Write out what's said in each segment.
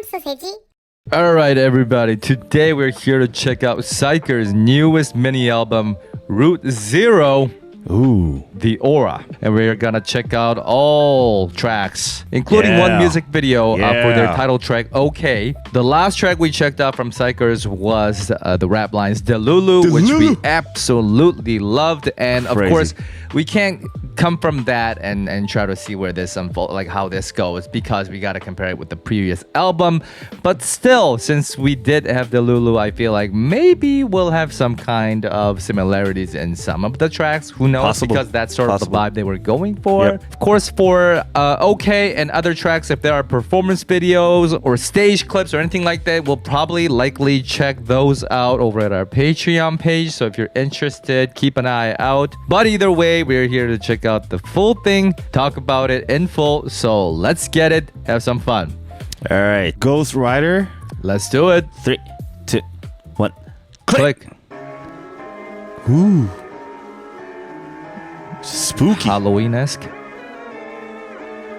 쓰세지? Alright everybody, today we're here to check out XIKERS' newest mini album, Route Zero. Ooh. The ORA. And we're gonna check out all tracks, including one music video for their title track, OK. The last track we checked out from XIKERS was the rap lines Delulu, which we absolutely loved. And of course, we can't come from that and try to see where this unfolds, like how this goes, because we gotta compare it with the previous album. But still, since we did have Delulu, I feel like maybe we'll have some kind of similarities in some of the tracks. Who knows? Because that's sort of the vibe they were going for. Of course, for OK and other tracks, if there are performance videos or stage clips or anything like that, we'll probably likely check those out over at our Patreon page. So if you're interested, keep an eye out. But either way, we're here to check out the full thing, talk about it in full. So let's get it, have some fun. All right, Ghost Rider. Let's do it. 3, 2, 1. Click. Ooh. Spooky. Halloween-esque.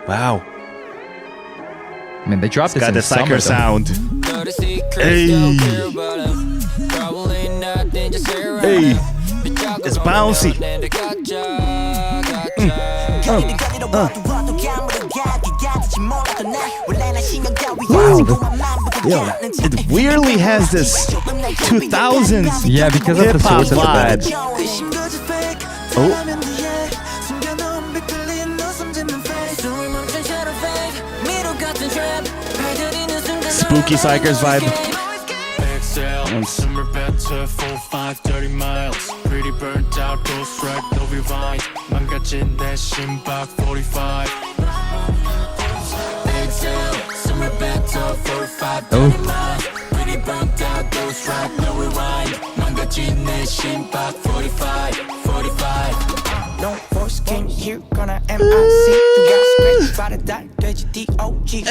Wow. I mean, they dropped It's this got in the summer, Psyker sound. Hey. Hey. It's bouncy. Wow. Yo, it weirdly has this 2000s Yeah, because of the hip-hop source of the band. Oh. Spooky Psychers vibe. Summer better 4, 5, 30 miles. Pretty burnt out, ghost right, no rewind. 망가진 내 심박 45. Exhale, summer better 4, 5, 30 miles. Pretty burnt out, ghost right, no rewind. 망가진 내 심박 45, 45. No voice came here, gonna MIC. You got scratched by the dot, 돼지 DOG.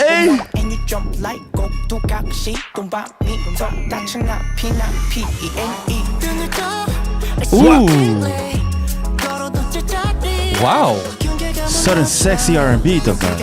And you jump like go to 각시. 돈밤이 더 다치나 피나 PENE. Ooh. Wow. Sudden sexy R&B though, man.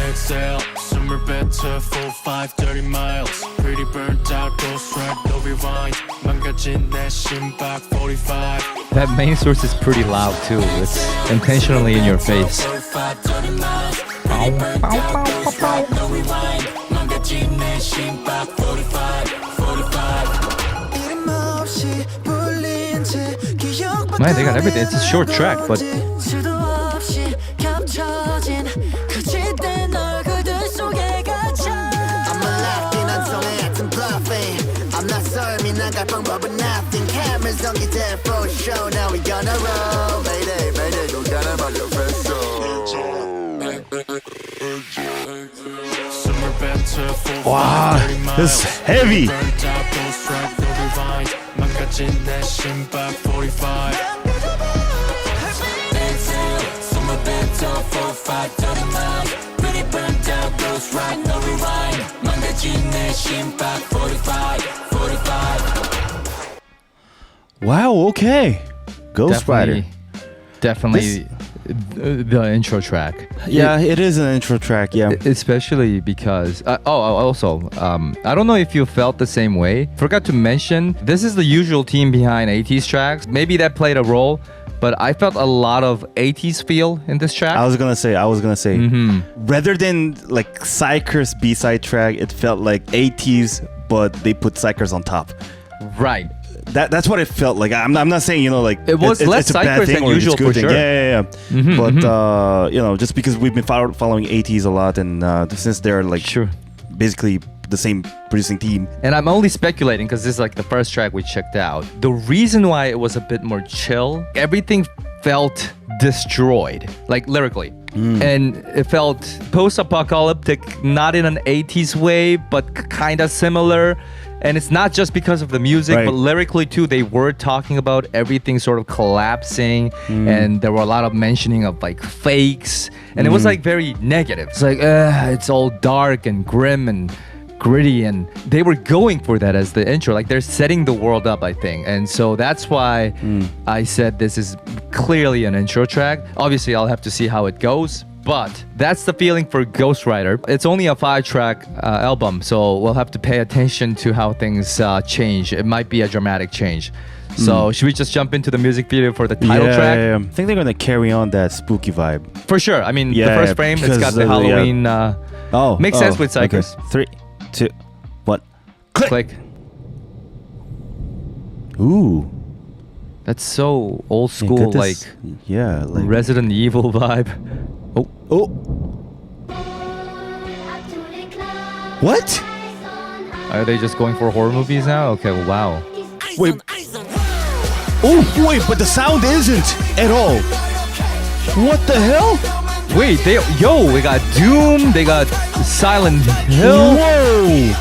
Exhale, summer better 4, 5, 30 miles. Pretty burnt out, ghost right, no rewind. 망가진 내 심박 45. That main source is pretty loud too. It's intentionally in your face. Man, they got everything. It's a short track, but Wow, this is heavy. Wow, okay. Ghost Rider. Definitely the intro track. Yeah, it is an intro track, yeah. Especially because also I don't know if you felt the same way. Forgot to mention, this is the usual team behind 80s tracks. Maybe that played a role, but I felt a lot of 80s feel in this track. I was gonna say rather than like XIKERS B-side track, it felt like 80s, but they put XIKERS on top. Right. That's what it felt like. I'm not saying, like it was less it's a bad XIKERS thing than or usual it's a good for thing. sure. Yeah. But just because we've been following 80s a lot, and since they're like basically the same producing team. And I'm only speculating because this is like the first track we checked out. The reason why it was a bit more chill, everything felt destroyed, like lyrically. And it felt post-apocalyptic, not in an 80s way, but kind of similar. And it's not just because of the music, but lyrically too, they were talking about everything sort of collapsing. And there were a lot of mentioning of like fakes. And it was like very negative. It's like, it's all dark and grim and gritty, and they were going for that as the intro. Like they're setting the world up, I think. And so that's why I said this is clearly an intro track. Obviously, I'll have to see how it goes. But that's the feeling for Ghostwriter. It's only a 5-track album, so we'll have to pay attention to how things change. It might be a dramatic change. So should we just jump into the music video for the title track? Yeah. I think they're gonna carry on that spooky vibe. For sure. I mean, the first frame, it's got the Halloween. Makes sense with XIKERS. Okay. 3, 2, 1. Click. Ooh. That's so old school, like Resident Evil vibe. Oh. What? Are they just going for horror movies now? Okay, wow. Wait. Oh, wait, but the sound isn't at all. What the hell? Wait, they got Doom, they got Silent Hill. Whoa.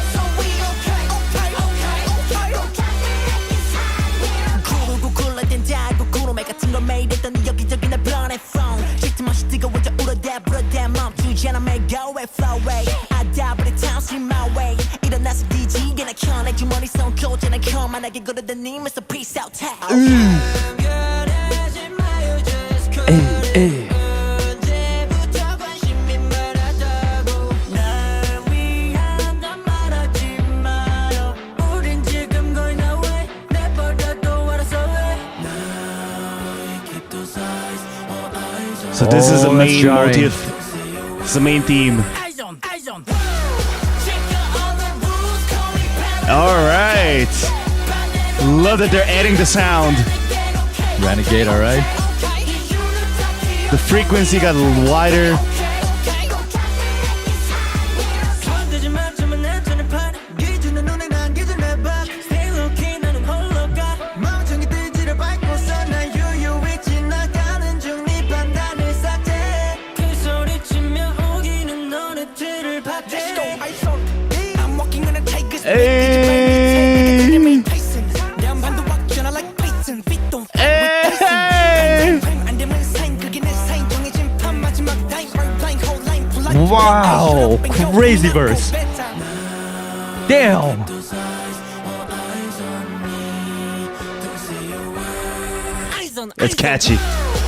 Hey. So this is the main motif. It's the main theme. All right. Love that they're adding the sound. Renegade, all right. The frequency got a little wider. Wow, crazy verse. Damn. It's catchy.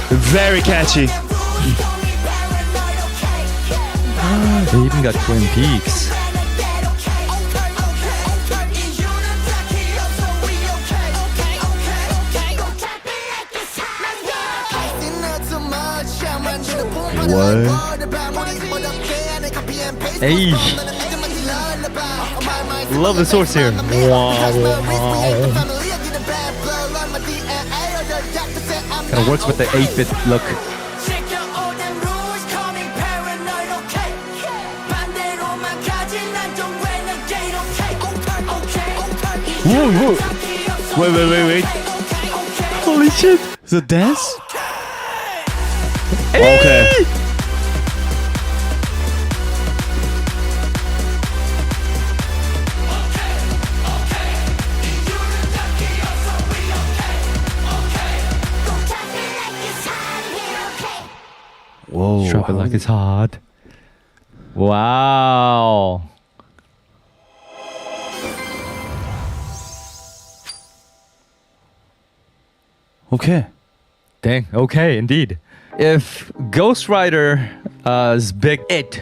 Very catchy. They even got Twin Peaks. What? Hey. Love the source here. Wow. Kind of works with the 8-bit look. Wait. Holy shit. Is it dance? Hey. Okay. Whoa. Drop it like it's hot. Wow. Okay. Dang. Okay, indeed. If Ghostwriter's big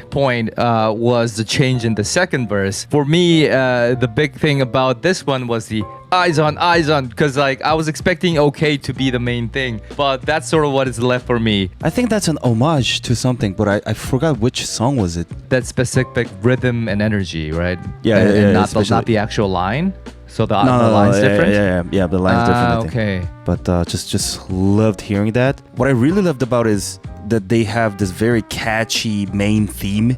point was the change in the second verse, for me, the big thing about this one was the eyes on, because like I was expecting OK to be the main thing, but that's sort of what is left for me. I think that's an homage to something, but I forgot which song was it. That specific rhythm and energy, right? Yeah, and not the actual line. So the line's different? Yeah, the line's different, I think. Okay. But just loved hearing that. What I really loved about is that they have this very catchy main theme.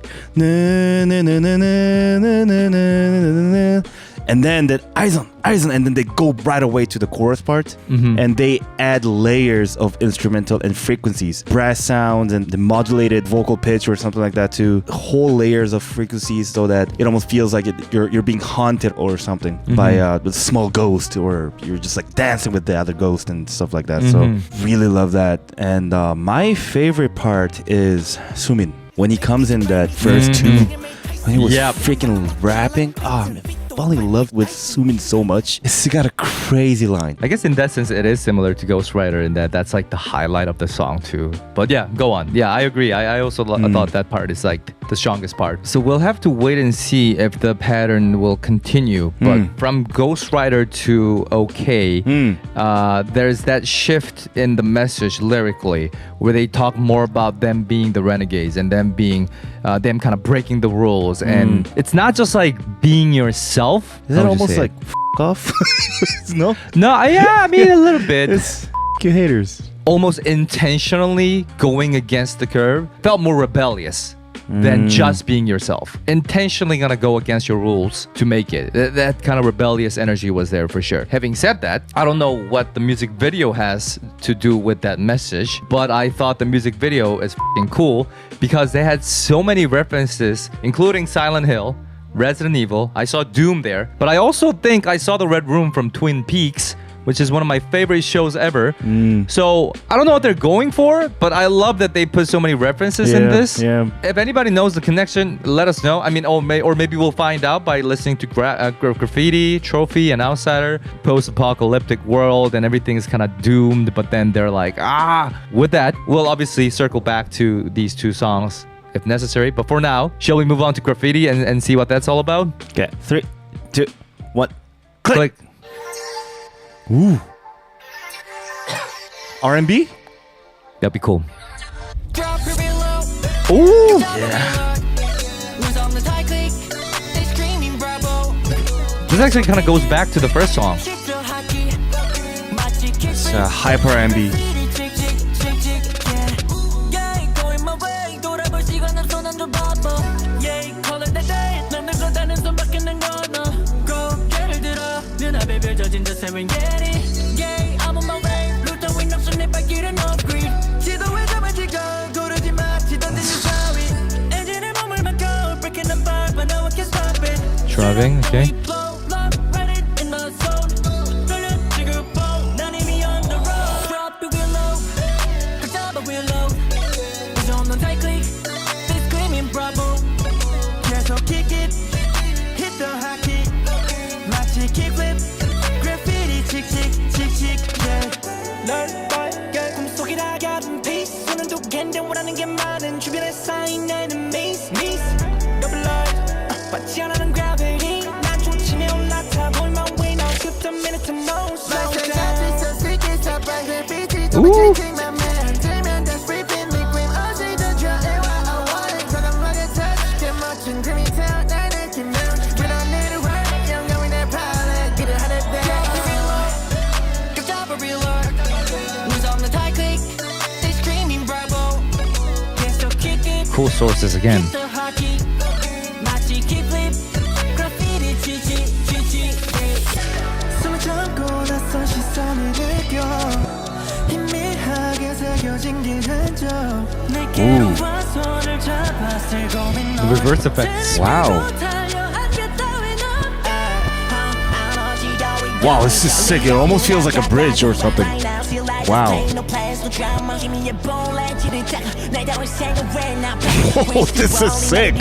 And then that eyes on, and then they go right away to the chorus part, and they add layers of instrumental and frequencies, brass sounds, and the modulated vocal pitch or something like that too. Whole layers of frequencies, so that it almost feels like you're being haunted or something by a small ghost, or you're just like dancing with the other ghost and stuff like that. So really love that. And my favorite part is Sumin when he comes in that first two. When he was Yep. freaking rapping, oh man, falling in love with Sumin so much. It's got a crazy line. I guess in that sense, it is similar to Ghostwriter in that that's like the highlight of the song too. But yeah, go on. Yeah, I agree. I also thought that part is like the strongest part. So we'll have to wait and see if the pattern will continue. But from Ghostwriter to OK, there's that shift in the message lyrically where they talk more about them being the renegades and them being them kind of breaking the rules. And it's not just like being yourself. Is that almost like f*** off? No? No, yeah, I mean a little bit. It's you haters. Almost intentionally going against the curve felt more rebellious than just being yourself. Intentionally gonna go against your rules to make it. That kind of rebellious energy was there for sure. Having said that, I don't know what the music video has to do with that message, but I thought the music video is f***ing cool because they had so many references, including Silent Hill, Resident Evil. I saw Doom there, but I also think I saw the Red Room from Twin Peaks, which is one of my favorite shows ever. So I don't know what they're going for, but I love that they put so many references in this. Yeah. If anybody knows the connection, let us know. I mean, or maybe we'll find out by listening to Graffiti, Trophy, and Outsider, post-apocalyptic world, and everything is kind of doomed. But then they're like, with that, we'll obviously circle back to these two songs if necessary. But for now, shall we move on to Graffiti and see what that's all about? Okay, 3, 2, 1, Click. Ooh. R&B? That'd be cool. Ooh. This actually kind of goes back to the first song. It's hyper R&B. Driving, okay. Ooh. Cool sources again. Ooh. The reverse effects. Wow. Wow, this is sick. It almost feels like a bridge or something. Wow. Oh, this is sick.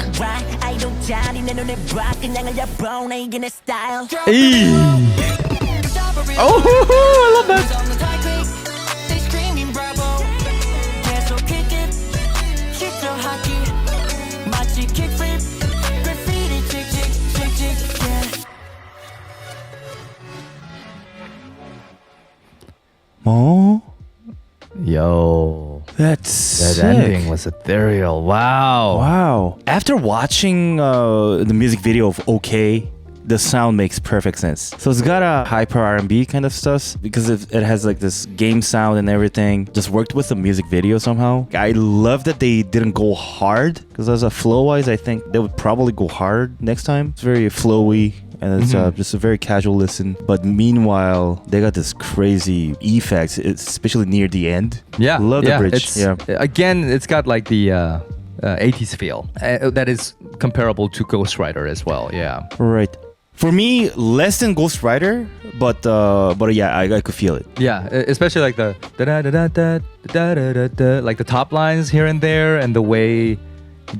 Oh, I love that. Oh, Yo, that's that sick. ending was ethereal. Wow. Wow. After watching the music video of OK, the sound makes perfect sense. So it's got a hyper R&B kind of stuff because it has like this game sound and everything. Just worked with the music video somehow. I love that they didn't go hard because as a flow-wise, I think they would probably go hard next time. It's very flowy. And it's just a very casual listen. But meanwhile, they got this crazy effects, especially near the end. Yeah. Love the bridge. Again, it's got like the 80s feel. That is comparable to Ghostwriter as well. Yeah. Right. For me, less than Ghostwriter, but yeah, I could feel it. Yeah, especially like the da da da da da da da da da, like the top lines here and there, and the way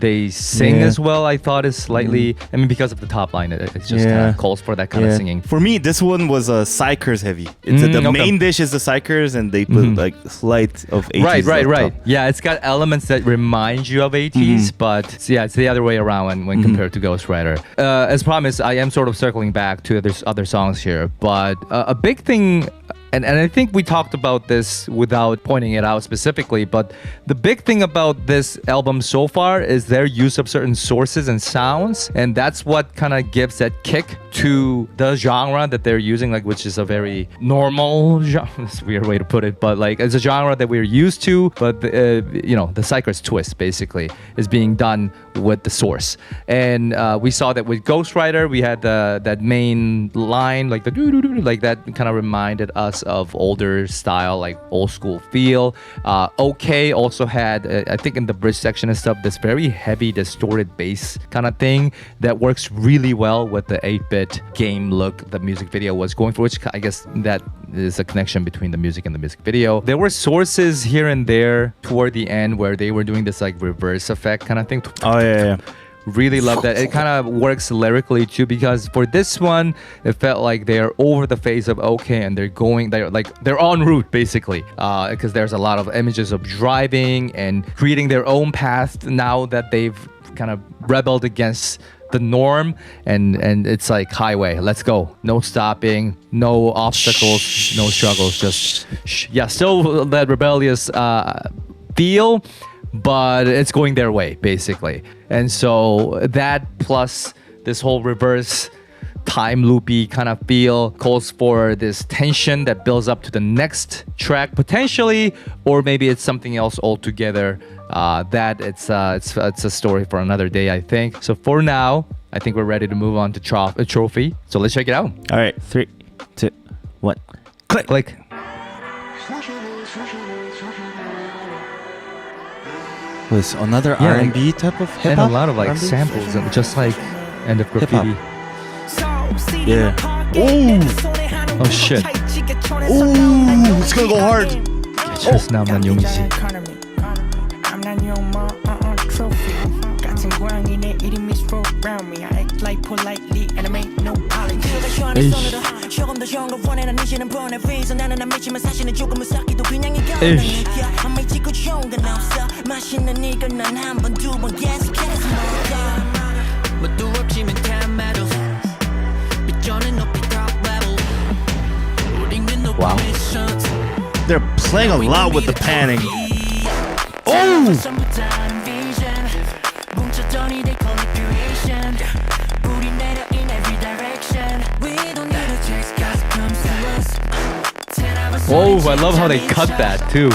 they sing as well, I thought is slightly. I mean, because of the top line, it just kind of calls for that kind of singing. For me, this one was XIKERS heavy. It's the main dish is the XIKERS, and they put like slight of 80s. Right. Yeah, it's got elements that remind you of 80s, but it's the other way around when compared to Ghostwriter. As promised, I am sort of circling back to other songs here, but a big thing. And I think we talked about this without pointing it out specifically, but the big thing about this album so far is their use of certain sources and sounds, and that's what kind of gives that kick to the genre that they're using, like, which is a very normal genre. It's a weird way to put it, but like it's a genre that we're used to, but the XIKERS twist basically is being done with the source. And we saw that with Ghostwriter, we had that main line, like the doo-doo-doo, like that kind of reminded us of older style, like old school feel. OK also had, I think in the bridge section and stuff, this very heavy distorted bass kind of thing that works really well with the 8-bit game look the music video was going for, which I guess that is a connection between the music and the music video. There were sources here and there toward the end where they were doing this like reverse effect kind of thing. Oh yeah. Really love that. It kind of works lyrically too, because for this one it felt like they're over the phase of OK and they're en route basically, because there's a lot of images of driving and creating their own path now that they've kind of rebelled against the norm, and it's like highway, let's go, no stopping, no obstacles, no struggles, just still that rebellious feel, but it's going their way basically. And so that plus this whole reverse time loopy kind of feel calls for this tension that builds up to the next track potentially, or maybe it's something else altogether. That it's a story for another day, I think. So for now, I think we're ready to move on to Trophy. So let's check it out. All right, 3, 2, 1, click. Was another R&B type of hip hop, and a lot of like R&B samples, and just like End of Graffiti. Yeah. Oh shit. Ooh, it's gonna go hard. Just now, man, 용이지. Wow. They're playing a lot with the panning. Oh! Whoa, I love how they cut that too.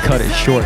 Cut it short.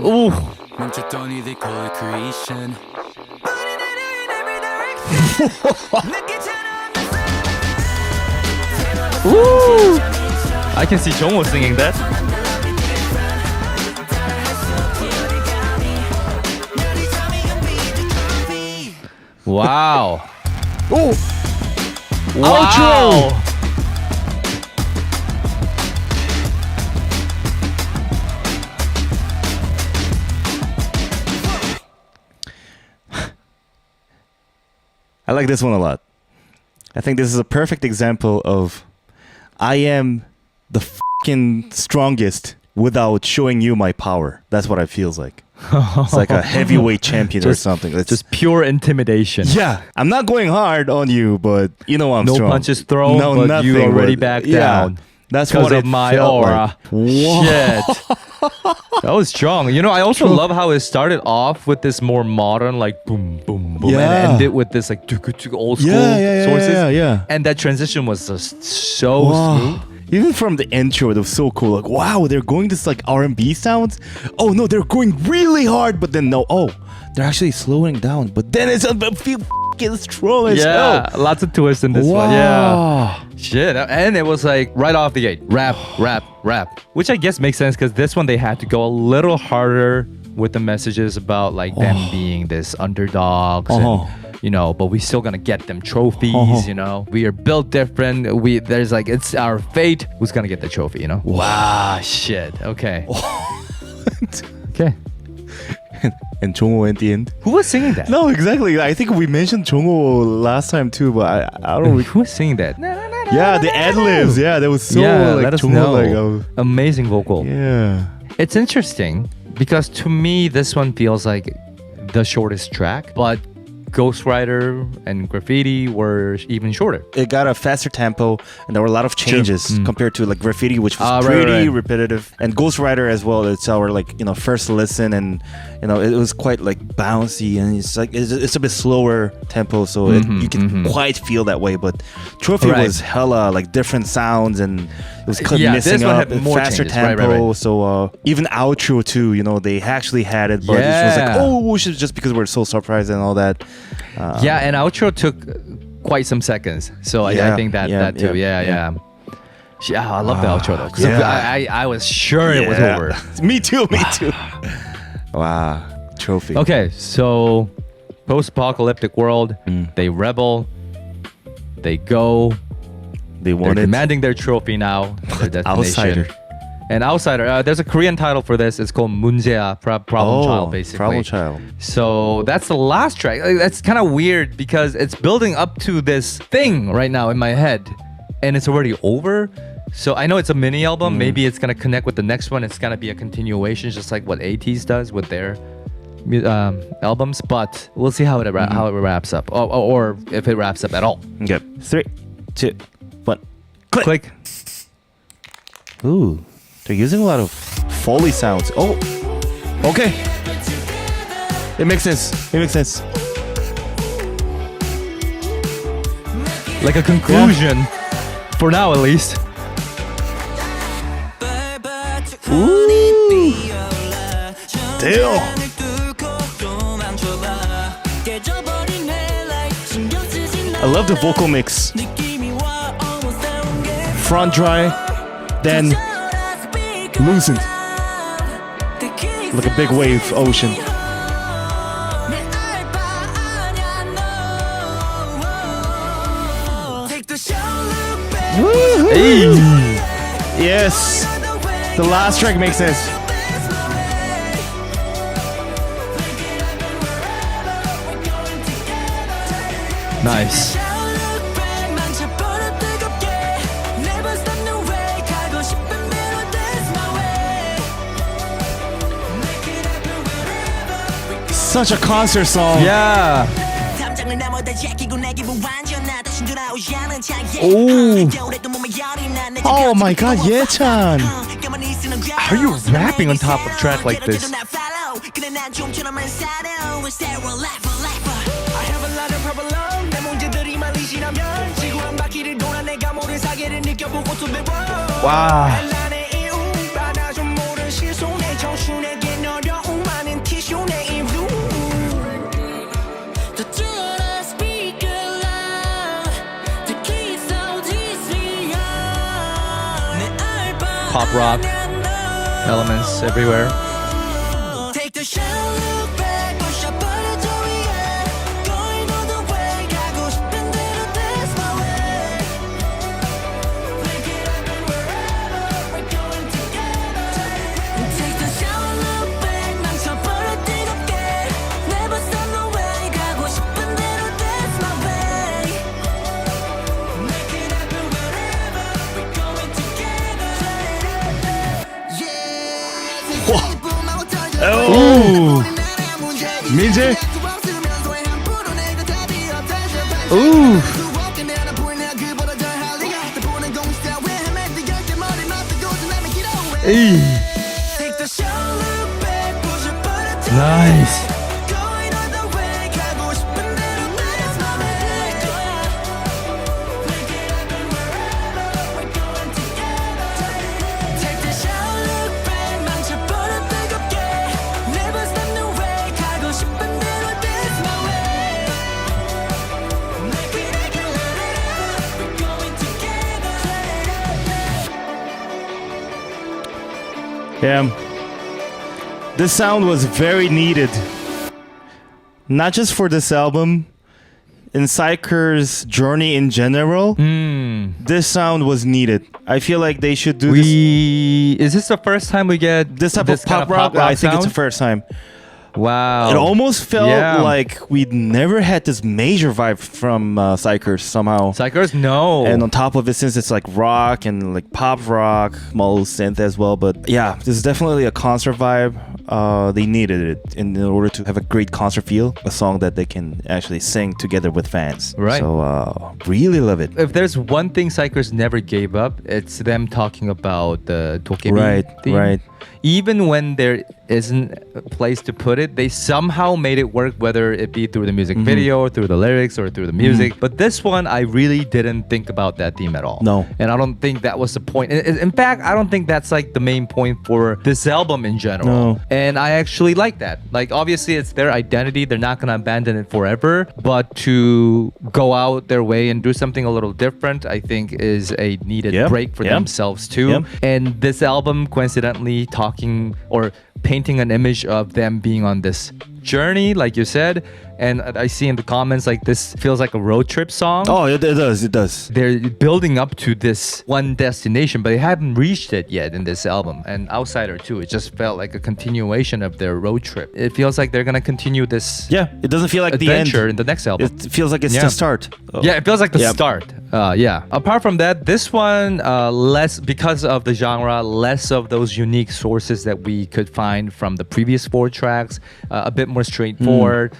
Ooh. Ooh. I can see Jongwoo singing that. Wow. Oh. Wow. I like this one a lot. I think this is a perfect example of I am the fucking strongest without showing you my power. That's what it feels like. It's like a heavyweight champion or something. It's Just pure intimidation. yeah. I'm not going hard on you, but you know I'm No strong. punches thrown, No, but nothing, you already but- backed yeah. down. That's Because what of it my felt aura. like. Whoa. Shit. That was strong. You know, I also love how it started off with this more modern, like boom, boom, boom, Yeah. and ended with this like old school Yeah, sources. yeah. And that transition was just so Wow. smooth. Even from the intro, it was so cool. Like, wow, they're going this like R&B sounds. Oh no, they're going really hard, but then no, they're actually slowing down. But then it's feel fucking strong as Yeah, hell. lots of twists in this one. Yeah. Shit. And it was like right off the gate, rap, which I guess makes sense because this one they had to go a little harder with the messages about like them being this underdogs and you know, but we still gonna get them trophies, you know. We are built different. There's like it's our fate who's gonna get the trophy, you know. Wow, shit. Okay. Okay. And Jongho at the end. Who was singing that? No, exactly. I think we mentioned Jongho last time too, but I don't. Who was singing that? Yeah, the ad libs. Yeah, that was so like let us Jongho, know. like Amazing vocal. yeah. It's interesting because to me this one feels like the shortest track, but Ghostwriter and Graffiti were even shorter. It got a faster tempo, and there were a lot of changes compared to like Graffiti, which was pretty repetitive, and Ghostwriter as well. It's our like first listen, and it was quite like bouncy, and it's like it's a bit slower tempo, so you can quite feel that way. But Trophy was hella like different sounds, and it was missing this one up, had more faster changes. tempo. Right. So even outro too, they actually had it, but it was like oh, just because we're so surprised and all that. Yeah, and outro took quite some seconds, so I think that too. Yeah. I love the outro though, because I was sure it was over. Me too. Wow, Trophy. Okay, so post-apocalyptic world, they rebel, they go, They they're wanted demanding their trophy now, their destination. Outsider. And Outsider, there's a Korean title for this. It's called 문제야, Problem Child, basically. Problem Child. So that's the last track. That's kind of weird because it's building up to this thing right now in my head, and it's already over. So I know it's a mini album. Maybe it's gonna connect with the next one. It's gonna be a continuation, just like what ATEEZ does with their albums. But we'll see how it wraps up, or if it wraps up at all. Okay. 3, 2, 1. Click. Ooh, they're using a lot of Foley sounds. Oh, okay. It makes sense. Like a conclusion, for now at least. Ooh. Damn. I love the vocal mix. Front dry, then loosened. Like a big wave ocean. Hey. Yes. The last track makes sense. Nice. Such a concert song. Yeah. Oh my god, Ye-chan. Are you rapping on top of track like this? Wow. Pop rock elements everywhere. 민재. Ooh. Hey. Nice. Yeah. This sound was very needed. Not just for this album, in XIKERS' journey in general, this sound was needed. I feel like they should do this. Is this the first time we get This type of kind pop rock, I think it's sound? the first time. Wow. It almost felt Yeah. like we'd never had this major vibe from XIKERS somehow. XIKERS, no. And on top of it, since it's like rock and like pop rock, small synth as well. But yeah, this is definitely a concert vibe. They needed it in order to have a great concert feel, a song that they can actually sing together with fans. Right. So really love it. If there's one thing XIKERS never gave up, it's them talking about the Dokebi Right, theme. right. Even when there isn't a place to put it, they somehow made it work, whether it be through the music video, or through the lyrics, or through the music. But this one, I really didn't think about that theme at all. No. And I don't think that was the point. In fact, I don't think that's like the main point for this album in general. No. And I actually like that. Like, obviously, it's their identity. They're not going to abandon it forever. But to go out their way and do something a little different, I think is a needed Yep, break for yep, themselves too. yep. And this album, coincidentally, talking or painting an image of them being on this journey, like you said. And I see in the comments, like, this feels like a road trip song. Oh, it does. It does. They're building up to this one destination, but they haven't reached it yet in this album. And Outsider too, it just felt like a continuation of their road trip. It feels like they're gonna continue this Yeah, it doesn't feel like the end. adventure in the next album. It feels like it's Yeah. the start. Oh. Yeah, it feels like the Yep. start. Yeah. Apart from that, this one, less because of the genre, less of those unique sources that we could find from the previous 4 tracks. A bit more straightforward.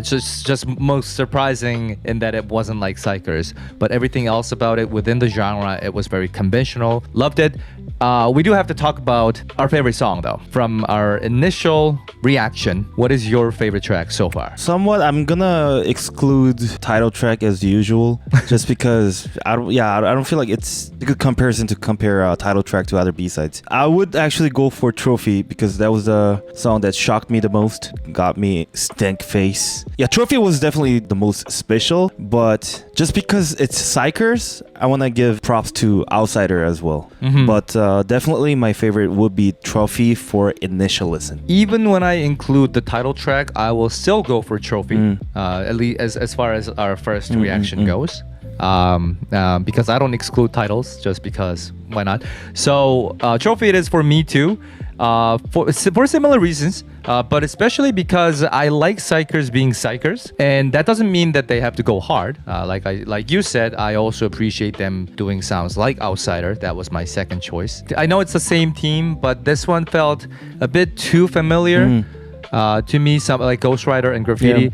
Just most surprising in that it wasn't like XIKERS, but everything else about it within the genre, it was very conventional. Loved it. We do have to talk about our favorite song though. From our initial reaction, what is your favorite track so far? Somewhat, I'm gonna exclude title track as usual, just because I don't feel like it's a good comparison to compare title track to other B-sides. I would actually go for Trophy because that was the song that shocked me the most, got me stank face. Yeah, Trophy was definitely the most special, but just because it's XIKERS, I want to give props to Outsider as well. But definitely my favorite would be Trophy for initial listen. Even when I include the title track, I will still go for Trophy, at least as far as our first reaction goes. Because I don't exclude titles, just because why not? So Trophy it is for me too, for similar reasons, but especially because I like XIKERS being XIKERS, and that doesn't mean that they have to go hard. Like you said, I also appreciate them doing sounds like Outsider. That was my second choice. I know it's the same team, but this one felt a bit too familiar. To me, some like Ghostwriter and Graffiti,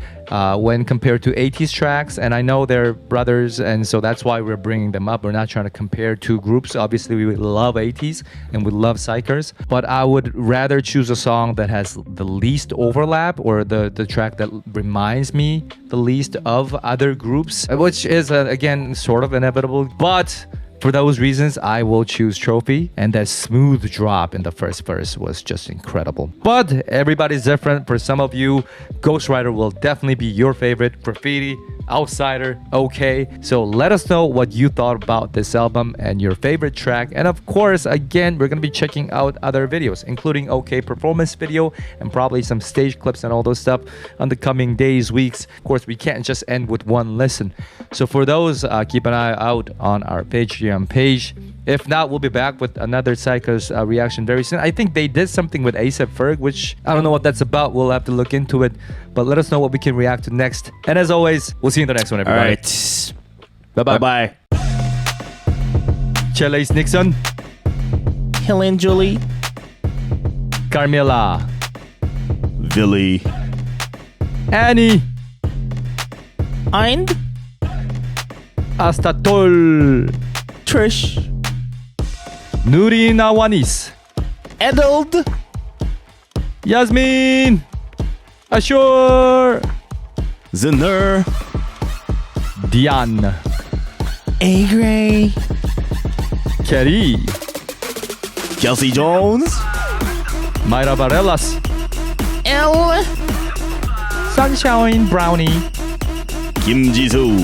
when compared to 80s tracks, and I know they're brothers, and so that's why we're bringing them up. We're not trying to compare two groups. Obviously, we love 80s and we love XIKERS, but I would rather choose a song that has the least overlap, or the track that reminds me the least of other groups, which is again sort of inevitable, but for those reasons, I will choose Trophy, and that smooth drop in the first verse was just incredible. But everybody's different. For some of you, Ghostwriter will definitely be your favorite. Graffiti, Outsider, okay. So let us know what you thought about this album and your favorite track. And of course, again, we're gonna be checking out other videos, including OK performance video and probably some stage clips and all those stuff on the coming days, weeks. Of course, we can't just end with one listen. So for those, keep an eye out on our Patreon page. If not, we'll be back with another XIKERS reaction very soon. I think they did something with A$AP Ferg, which I don't know what that's about. We'll have to look into it. But let us know what we can react to next. And as always, we'll see you in the next one, All everybody. right. Bye-bye. Bye-bye. Chelace Nixon, Helen Julie. Carmela. Villy. Annie. And Astatol. Trish. Nuri Nawanis. Edeld. Yasmin. Ashur. Zinner. Diane. A-Gray. Kerry. Kelsey Jones. Mayra Barelas. L. Sunshine Brownie. Kim Jisoo.